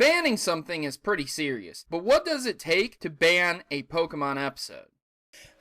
Banning something is pretty serious, but what does it take to ban a Pokemon episode?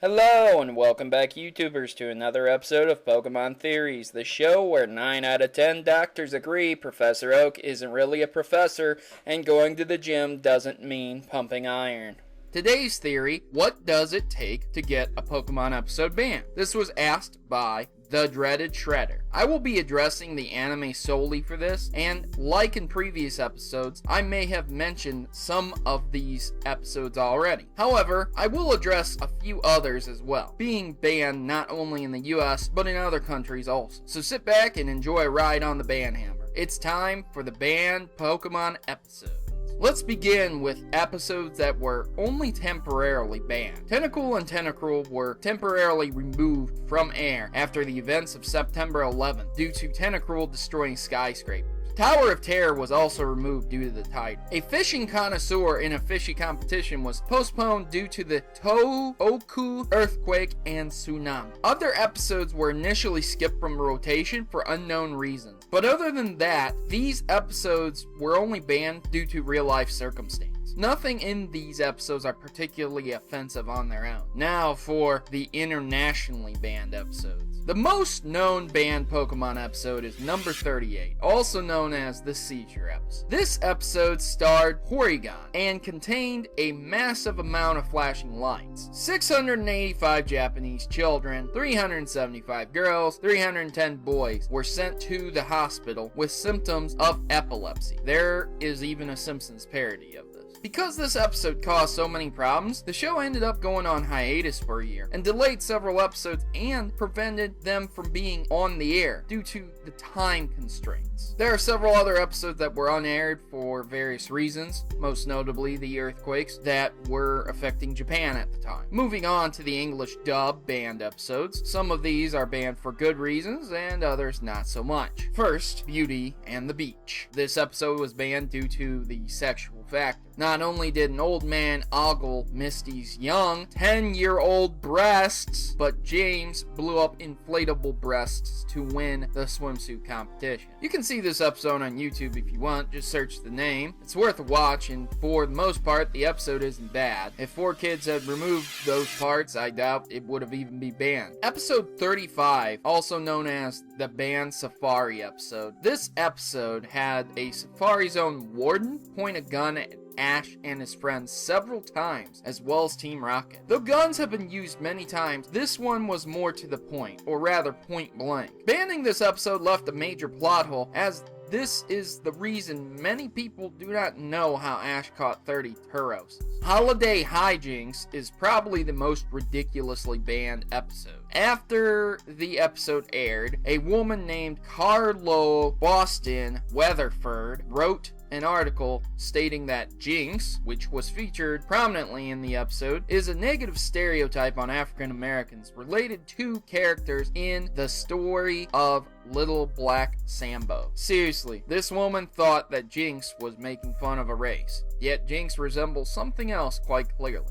Hello and welcome back YouTubers to another episode of Pokemon Theories, the show where 9 out of 10 doctors agree Professor Oak isn't really a professor and going to the gym doesn't mean pumping iron. Today's theory, what does it take to get a Pokemon episode banned? This was asked by the dreaded Shredder. I will be addressing the anime solely for this, and like in previous episodes, I may have mentioned some of these episodes already. However, I will address a few others as well, being banned not only in the US, but in other countries also. So sit back and enjoy a ride on the ban hammer. It's time for the banned Pokemon episode. Let's begin with episodes that were only temporarily banned. Tentacool and Tentacruel were temporarily removed from air after the events of September 11th due to Tentacruel destroying skyscrapers. Tower of Terror was also removed due to the title. A fishing connoisseur in a fishy competition was postponed due to the Tohoku earthquake and tsunami. Other episodes were initially skipped from rotation for unknown reasons. But other than that, these episodes were only banned due to real-life circumstance. Nothing in these episodes are particularly offensive on their own. Now for the internationally banned episodes. The most known banned Pokemon episode is number 38, also known as the Seizure episode. This episode starred Porygon and contained a massive amount of flashing lights. 685 Japanese children, 375 girls, 310 boys were sent to the hospital with symptoms of epilepsy. There is even a Simpsons parody of this. Because this episode caused so many problems, the show ended up going on hiatus for a year and delayed several episodes and prevented them from being on the air due to the time constraints. There are several other episodes that were unaired for various reasons, most notably the earthquakes that were affecting Japan at the time. Moving on to the English dub banned episodes, some of these are banned for good reasons and others not so much. First, Beauty and the Beach. This episode was banned due to the sexual factor. Not only did an old man ogle Misty's young 10-year-old breasts, but James blew up inflatable breasts to win the swimsuit competition. You can see this episode on YouTube if you want, just search the name. It's worth a watch, and for the most part, the episode isn't bad. If 4Kids had removed those parts, I doubt it would have even been banned. Episode 35, also known as the Banned Safari episode. This episode had a Safari Zone warden point a gun at Ash and his friends several times, as well as Team Rocket. Though guns have been used many times, this one was more to the point, or rather point blank. Banning this episode left a major plot hole, as this is the reason many people do not know how Ash caught 30 Turos. Holiday Hi-jynx is probably the most ridiculously banned episode. After the episode aired, a woman named Carlo Boston Weatherford wrote an article stating that Jinx, which was featured prominently in the episode, is a negative stereotype on African Americans related to characters in the story of Little Black Sambo. Seriously, this woman thought that Jinx was making fun of a race, yet Jinx resembles something else quite clearly.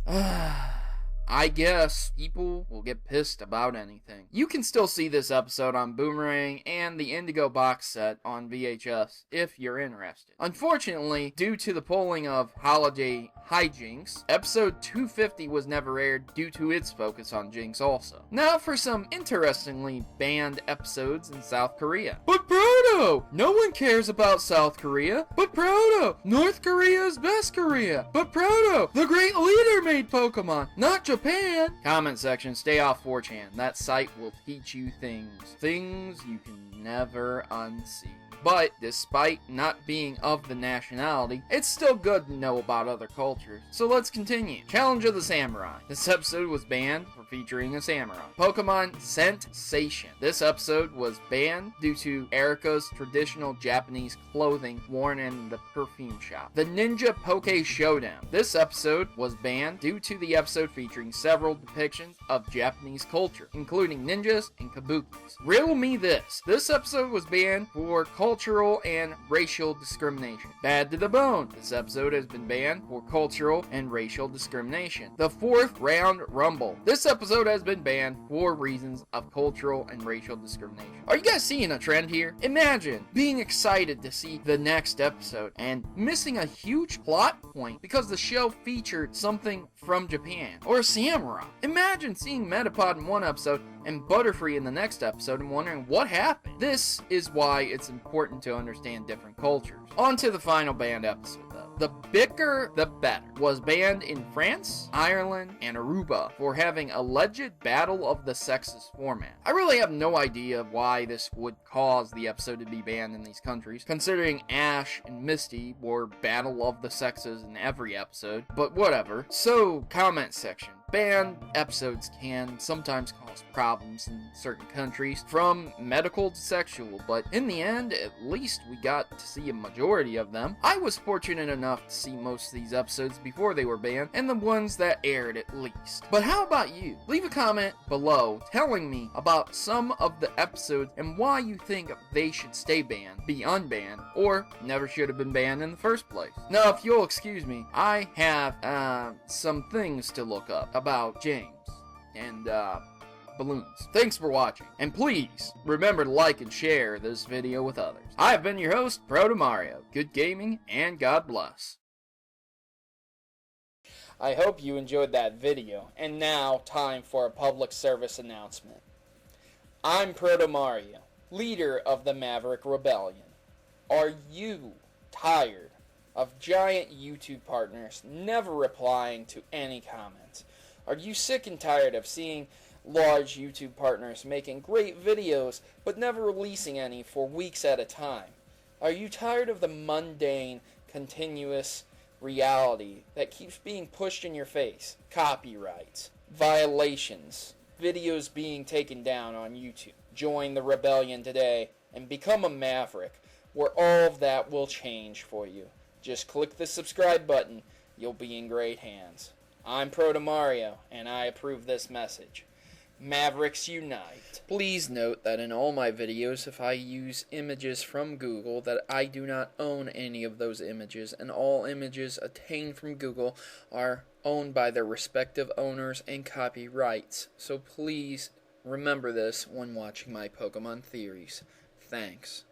I guess people will get pissed about anything. You can still see this episode on Boomerang and the Indigo box set on VHS if you're interested. Unfortunately, due to the pulling of Holiday Hi-jynx, episode 250 was never aired due to its focus on Jinx also. Now for some interestingly banned episodes in South Korea. But Proto! No one cares about South Korea. But Proto! North Korea is best Korea. But Proto! The great leader made Pokemon, not Japan! Comment section, stay off 4chan. That site will teach you things. Things you can never unsee. But despite not being of the nationality, it's still good to know about other cultures. So let's continue. Challenge of the Samurai. This episode was banned for featuring a samurai. Pokemon Sensation. This episode was banned due to Erika's traditional Japanese clothing worn in the perfume shop. The Ninja Poke Showdown. This episode was banned due to the episode featuring several depictions of Japanese culture, including ninjas and kabukis. Riddle me this. This episode was banned for cultural and racial discrimination. Bad to the Bone. This episode has been banned for cultural and racial discrimination. The Fourth Round Rumble. This episode episode has been banned for reasons of cultural and racial discrimination. Are you guys seeing a trend here? Imagine being excited to see the next episode and missing a huge plot point because the show featured something from Japan or a samurai. Imagine seeing Metapod in one episode and Butterfree in the next episode and wondering what happened. This is why it's important to understand different cultures. On to the final banned episode. The Bicker the Better was banned in France, Ireland, and Aruba for having alleged Battle of the Sexes format. I really have no idea why this would cause the episode to be banned in these countries, considering Ash and Misty were Battle of the Sexes in every episode, but whatever. So, comment section. Banned episodes can sometimes cause problems in certain countries, from medical to sexual, but in the end, at least we got to see a majority of them. I was fortunate enough to see most of these episodes before they were banned, and the ones that aired at least. But how about you? Leave a comment below telling me about some of the episodes and why you think they should stay banned, be unbanned, or never should have been banned in the first place. Now, if you'll excuse me, I have some things to look up about James and balloons. Thanks for watching, and please remember to like and share this video with others. I have been your host, Protomario. Good gaming, and God bless. I hope you enjoyed that video, and now time for a public service announcement. I'm Protomario, leader of the Maverick Rebellion. Are you tired of giant YouTube partners never replying to any comments? Are you sick and tired of seeing large YouTube partners making great videos but never releasing any for weeks at a time? Are you tired of the mundane, continuous reality that keeps being pushed in your face? Copyrights, violations, videos being taken down on YouTube. Join the rebellion today and become a maverick, where all of that will change for you. Just click the subscribe button. You'll be in great hands. I'm Protomario, and I approve this message. Mavericks unite. Please note that in all my videos, if I use images from Google, that I do not own any of those images, and all images attained from Google are owned by their respective owners and copyrights. So please remember this when watching my Pokemon theories. Thanks.